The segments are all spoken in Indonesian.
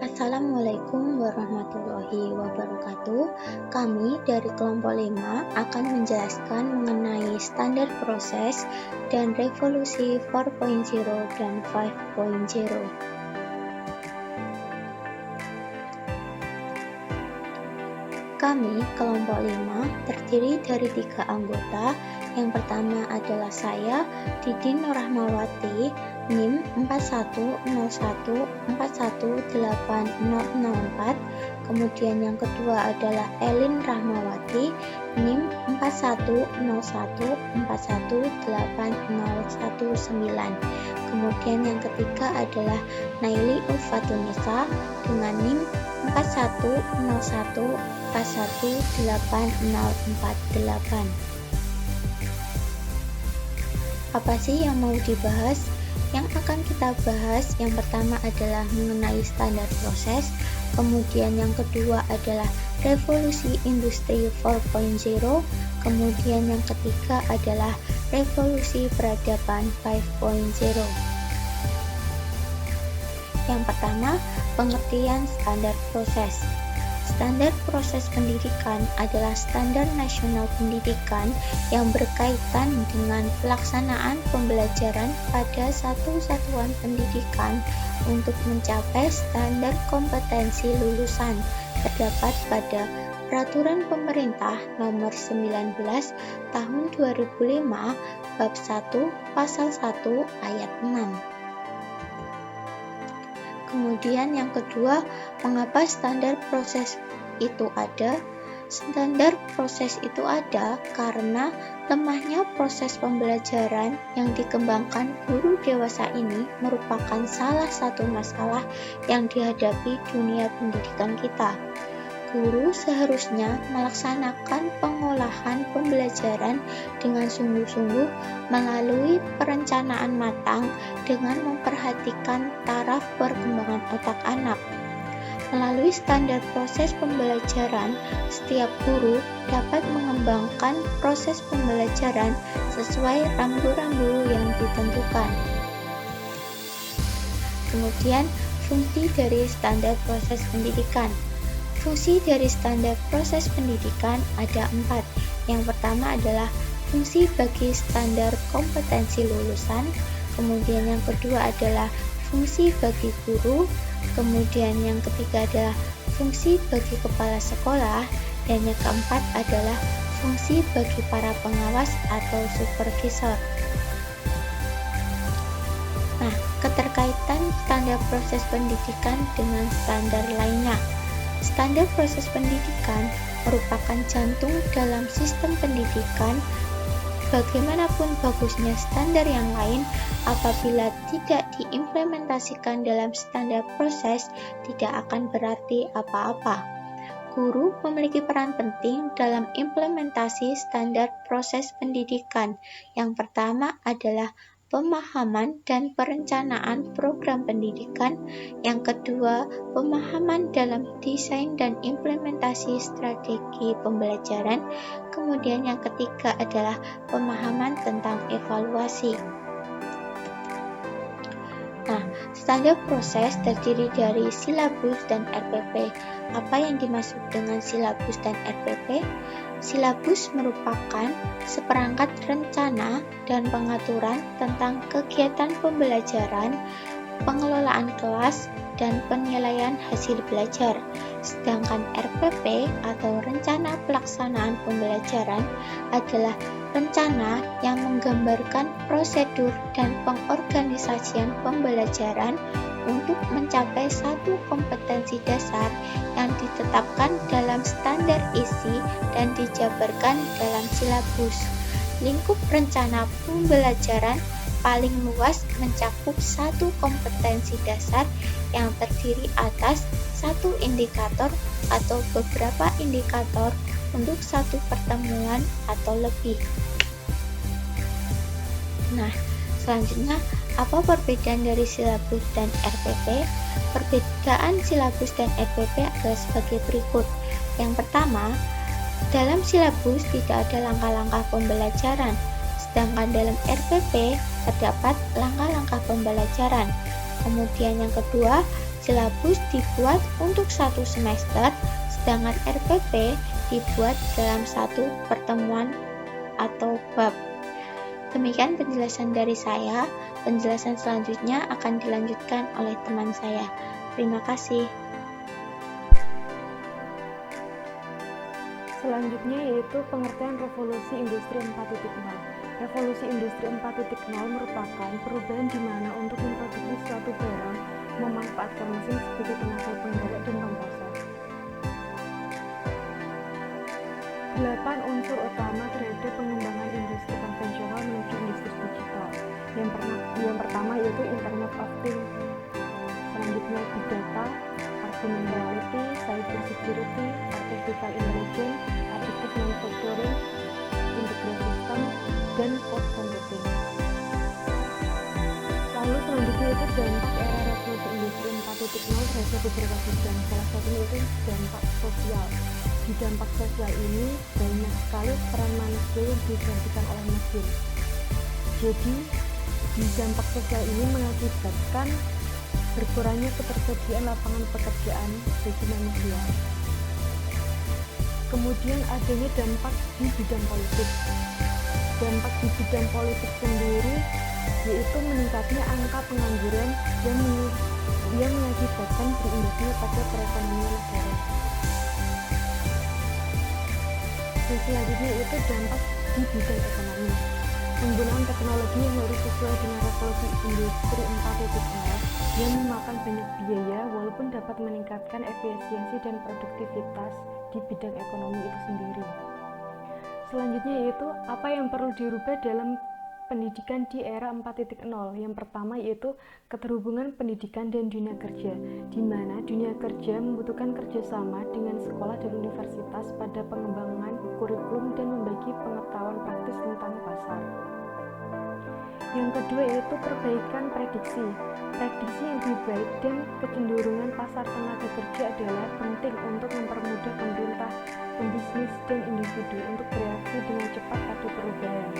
Assalamualaikum warahmatullahi wabarakatuh. Kami dari kelompok 5 akan menjelaskan mengenai standar proses dan revolusi 4.0 dan 5.0. Kami, kelompok 5, terdiri dari 3 anggota. Yang pertama adalah saya, Didin Nur Rahmawati, NIM 4101418004. Kemudian yang kedua adalah Elin Rahmawati, NIM 4101418019. Kemudian yang ketiga adalah Naili Ulfatunisa dengan NIM 4101418048. Apa sih yang mau dibahas? Yang akan kita bahas yang pertama adalah mengenai standar proses, kemudian yang kedua adalah revolusi industri 4.0, kemudian yang ketiga adalah revolusi peradaban 5.0. Yang pertama, pengertian standar proses. Standar proses pendidikan adalah standar nasional pendidikan yang berkaitan dengan pelaksanaan pembelajaran pada satu satuan pendidikan untuk mencapai standar kompetensi lulusan terdapat pada Peraturan Pemerintah Nomor 19 Tahun 2005 Bab 1 Pasal 1 Ayat 6. Kemudian yang kedua, mengapa standar proses itu ada? Standar proses itu ada karena lemahnya proses pembelajaran yang dikembangkan guru dewasa ini merupakan salah satu masalah yang dihadapi dunia pendidikan kita. Guru seharusnya melaksanakan pengolahan pembelajaran dengan sungguh-sungguh melalui perencanaan matang dengan memperhatikan taraf perkembangan otak anak. Melalui standar proses pembelajaran, setiap guru dapat mengembangkan proses pembelajaran sesuai rambu-rambu yang ditentukan. Kemudian, fungsi dari standar proses pendidikan. Fungsi dari standar proses pendidikan ada 4. Yang pertama adalah fungsi bagi standar kompetensi lulusan, kemudian yang kedua adalah fungsi bagi guru, kemudian yang ketiga adalah fungsi bagi kepala sekolah, dan yang keempat adalah fungsi bagi para pengawas atau supervisor. Nah, keterkaitan standar proses pendidikan dengan standar lainnya. Standar proses pendidikan merupakan jantung dalam sistem pendidikan. Bagaimanapun bagusnya standar yang lain, apabila tidak diimplementasikan dalam standar proses, tidak akan berarti apa-apa. Guru memiliki peran penting dalam implementasi standar proses pendidikan. Yang pertama adalah pemahaman dan perencanaan program pendidikan. Yang kedua, pemahaman dalam desain dan implementasi strategi pembelajaran. Kemudian yang ketiga adalah pemahaman tentang evaluasi. Nah, standar proses terdiri dari silabus dan RPP. Apa yang dimaksud dengan silabus dan RPP? Silabus merupakan seperangkat rencana dan pengaturan tentang kegiatan pembelajaran, pengelolaan kelas, dan penilaian hasil belajar. Sedangkan RPP atau rencana pelaksanaan pembelajaran adalah rencana yang menggambarkan prosedur dan pengorganisasian pembelajaran untuk mencapai satu kompetensi dasar yang ditetapkan dalam standar isi dan dijabarkan dalam silabus. Lingkup rencana pembelajaran paling luas mencakup satu kompetensi dasar yang terdiri atas satu indikator atau beberapa indikator untuk satu pertemuan atau lebih. Nah, selanjutnya, apa perbedaan dari silabus dan RPP? Perbedaan silabus dan RPP adalah sebagai berikut. Yang pertama, dalam silabus tidak ada langkah-langkah pembelajaran, sedangkan dalam RPP terdapat langkah-langkah pembelajaran. Kemudian yang kedua, Silabus dibuat untuk 1 semester, sedangkan RPP dibuat dalam 1 pertemuan atau bab. Demikian penjelasan dari saya. Penjelasan selanjutnya akan dilanjutkan oleh teman saya. Terima kasih. Selanjutnya yaitu pengertian revolusi industri 4.0. Revolusi industri 4.0 merupakan perubahan di mana untuk memproduksi suatu barang memanfaatkan mesin sebagai tenaga penggerak dan pemproses. 8 unsur utama terhadap pengembangan industri konvensional menuju industri digital. Yang pertama yaitu Internet of Things. Selanjutnya Big Data, Augmented Reality, Cyber Security, Artificial Intelligence, Additive Manufacturing, Integrated System, dan Cloud Computing. Lalu selanjutnya itu dampak era revolusi industri 4.0 terhadap beberapa bidang. Salah satunya itu dampak sosial. Di dampak sosial ini banyak sekali peran manusia yang digantikan oleh mesin. Jadi di dampak sosial ini mengakibatkan berkurangnya ketersediaan lapangan pekerjaan bagi manusia. Kemudian adanya dampak di bidang politik. Dampak di bidang politik sendiri yaitu meningkatnya angka pengangguran yang mengakibatkan berimbasnya pada perekonomian negara. Dan selanjutnya itu dampak di bidang ekonomi. Penggunaan teknologi yang harus sesuai dengan revolusi industri 4.0 yang memakan banyak biaya walaupun dapat meningkatkan efisiensi dan produktivitas di bidang ekonomi itu sendiri. Selanjutnya yaitu apa yang perlu dirubah dalam pendidikan di era 4.0. Yang pertama yaitu keterhubungan pendidikan dan dunia kerja, di mana dunia kerja membutuhkan kerjasama dengan sekolah dan universitas pada pengembangan kurikulum dan membagi pengetahuan praktis tentang pasar. Yang kedua yaitu perbaikan prediksi. Prediksi yang lebih baik dan kecenderungan pasar tenaga kerja adalah penting untuk mempermudah pemerintah, pembisnis, dan individu untuk bereaksi dengan cepat pada perubahan.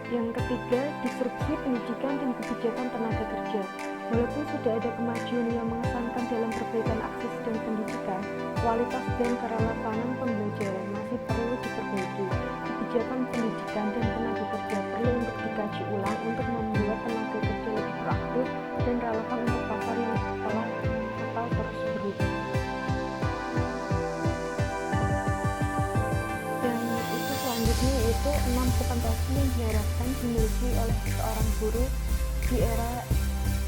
Yang ketiga, disrupsi pendidikan dan kebijakan tenaga kerja. Walaupun sudah ada kemajuan yang mengesankan dalam perbaikan akses dan pendidikan, kualitas dan kerelevanan pembelajaran masih perlu diperbaiki. Kebijakan pendidikan dan tenaga kerja perlu untuk dikaji ulang untuk membuat tenaga kerja lebih proaktif dan relevan untuk pasar yang telah atau terus berubah. Dan itu selanjutnya yaitu 6 kompetensi yang diharapkan dimiliki oleh seorang guru di era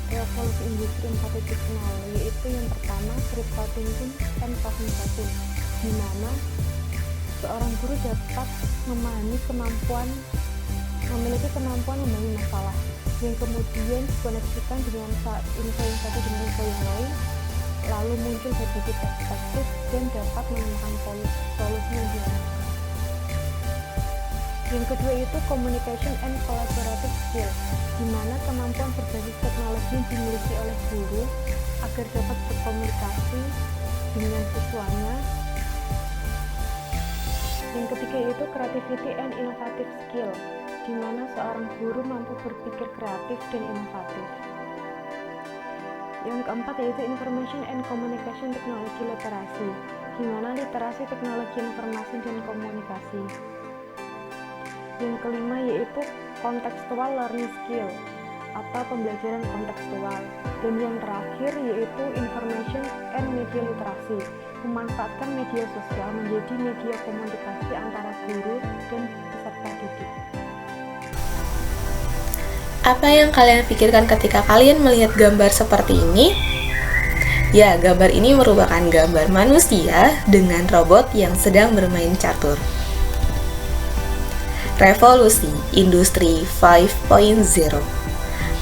revolusi industri 4.0, yaitu yang pertama critical thinking and problem solving, di mana seorang guru dapat memiliki kemampuan membangun masalah yang kemudian dikoneksikan dengan info yang satu dengan info yang lain, lalu muncul berbagai perspektif dan dapat menemukan solusi yang diharapkan. Yang kedua itu communication and collaborative skill, di mana kemampuan berbasis teknologi yang dimiliki oleh guru agar dapat berkomunikasi dengan siswanya. Yang ketiga itu creativity and innovative skill, di mana seorang guru mampu berpikir kreatif dan inovatif. Yang keempat yaitu information and communication technology literasi, di mana literasi teknologi informasi dan komunikasi. Yang kelima yaitu contextual learning skill atau pembelajaran kontekstual. Dan yang terakhir yaitu information and media literasi, memanfaatkan media sosial menjadi media komunikasi antara guru dan peserta didik. Apa yang kalian pikirkan ketika kalian melihat gambar seperti ini? Ya, gambar ini merupakan gambar manusia dengan robot yang sedang bermain catur. Revolusi Industri 5.0.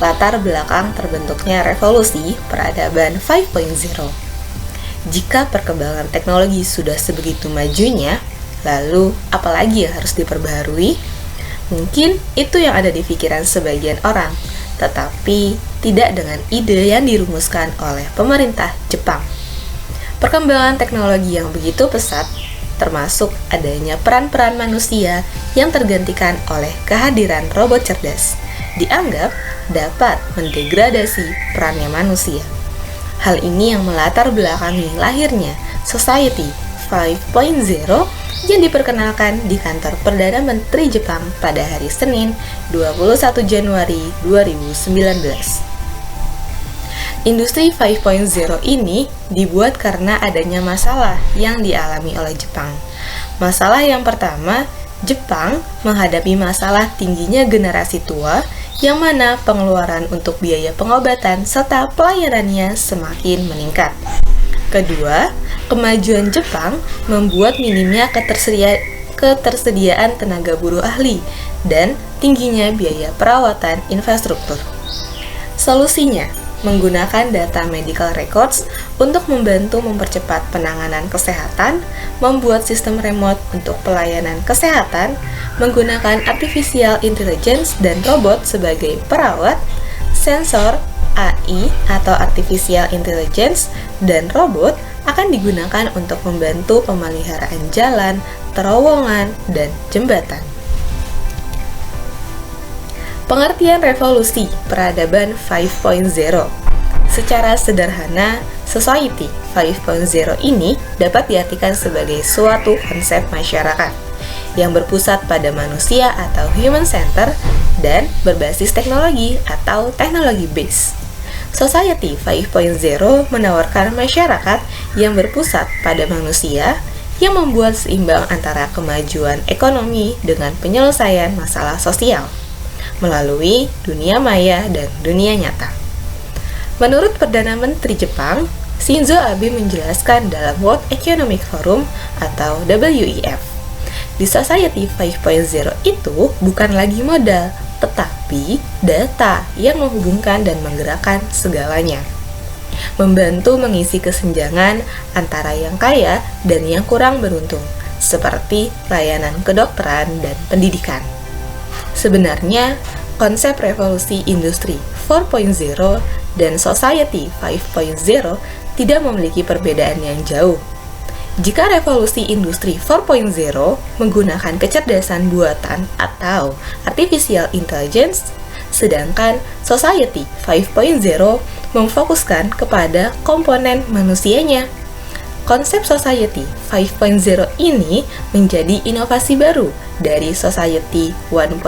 Latar belakang terbentuknya revolusi peradaban 5.0. Jika perkembangan teknologi sudah sebegitu majunya, lalu apalagi yang harus diperbaharui? Mungkin itu yang ada di pikiran sebagian orang, tetapi tidak dengan ide yang dirumuskan oleh pemerintah Jepang. Perkembangan teknologi yang begitu pesat termasuk adanya peran-peran manusia yang tergantikan oleh kehadiran robot cerdas, dianggap dapat mendegradasi perannya manusia. Hal ini yang melatar belakangi lahirnya Society 5.0 yang diperkenalkan di kantor Perdana Menteri Jepang pada hari Senin 21 Januari 2019. Industri 5.0 ini dibuat karena adanya masalah yang dialami oleh Jepang. Masalah yang pertama, Jepang menghadapi masalah tingginya generasi tua yang mana pengeluaran untuk biaya pengobatan serta pelayanannya semakin meningkat. Kedua, kemajuan Jepang membuat minimnya ketersediaan tenaga buruh ahli dan tingginya biaya perawatan infrastruktur. Solusinya, menggunakan data medical records untuk membantu mempercepat penanganan kesehatan, membuat sistem remote untuk pelayanan kesehatan, menggunakan artificial intelligence dan robot sebagai perawat, sensor, AI atau artificial intelligence dan robot akan digunakan untuk membantu pemeliharaan jalan, terowongan, dan jembatan. Pengertian revolusi peradaban 5.0. Secara sederhana, Society 5.0 ini dapat diartikan sebagai suatu konsep masyarakat yang berpusat pada manusia atau human center dan berbasis teknologi atau teknologi base. Society 5.0 menawarkan masyarakat yang berpusat pada manusia yang membuat seimbang antara kemajuan ekonomi dengan penyelesaian masalah sosial melalui dunia maya dan dunia nyata. Menurut Perdana Menteri Jepang, Shinzo Abe menjelaskan dalam World Economic Forum atau WEF, di Society 5.0 itu bukan lagi modal, tetapi data yang menghubungkan dan menggerakkan segalanya, membantu mengisi kesenjangan antara yang kaya dan yang kurang beruntung, seperti layanan kedokteran dan pendidikan. Sebenarnya, konsep revolusi industri 4.0 dan Society 5.0 tidak memiliki perbedaan yang jauh. Jika revolusi industri 4.0 menggunakan kecerdasan buatan atau artificial intelligence, sedangkan Society 5.0 memfokuskan kepada komponen manusianya. Konsep Society 5.0 ini menjadi inovasi baru dari Society 1.0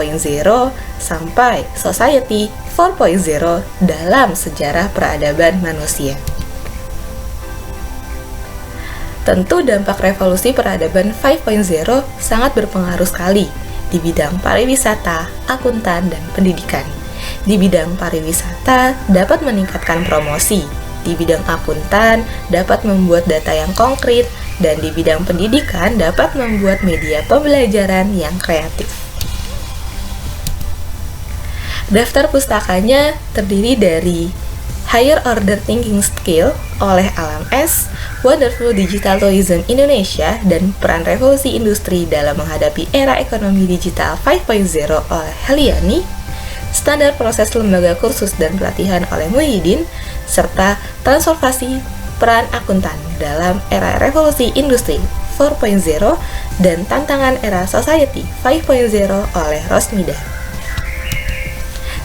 sampai Society 4.0 dalam sejarah peradaban manusia. Tentu dampak revolusi peradaban 5.0 sangat berpengaruh sekali di bidang pariwisata, akuntan, dan pendidikan. Di bidang pariwisata dapat meningkatkan promosi, di bidang akuntan dapat membuat data yang konkret, dan di bidang pendidikan dapat membuat media pembelajaran yang kreatif. Daftar pustakanya terdiri dari Higher Order Thinking Skill oleh Alam S, Wonderful Digital Tourism Indonesia, dan Peran Revolusi Industri dalam Menghadapi Era Ekonomi Digital 5.0 oleh Heliani, Standar Proses Lembaga Kursus dan Pelatihan oleh Muhyiddin, serta Transformasi Peran Akuntan dalam Era Revolusi Industri 4.0 dan Tantangan Era Society 5.0 oleh Rosmida.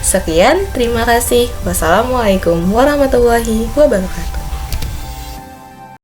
Sekian, terima kasih. Wassalamualaikum warahmatullahi wabarakatuh.